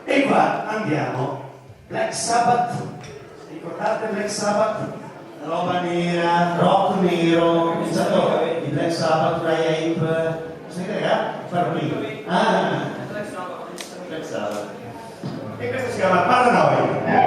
E qua andiamo. Black Sabbath, ricordate Black Sabbath? Roba nera, rock nero, è stato il Black Sabbath, Dry Ape, sai che è? Farmino. Black Sabbath. E questo si chiama Paranoia.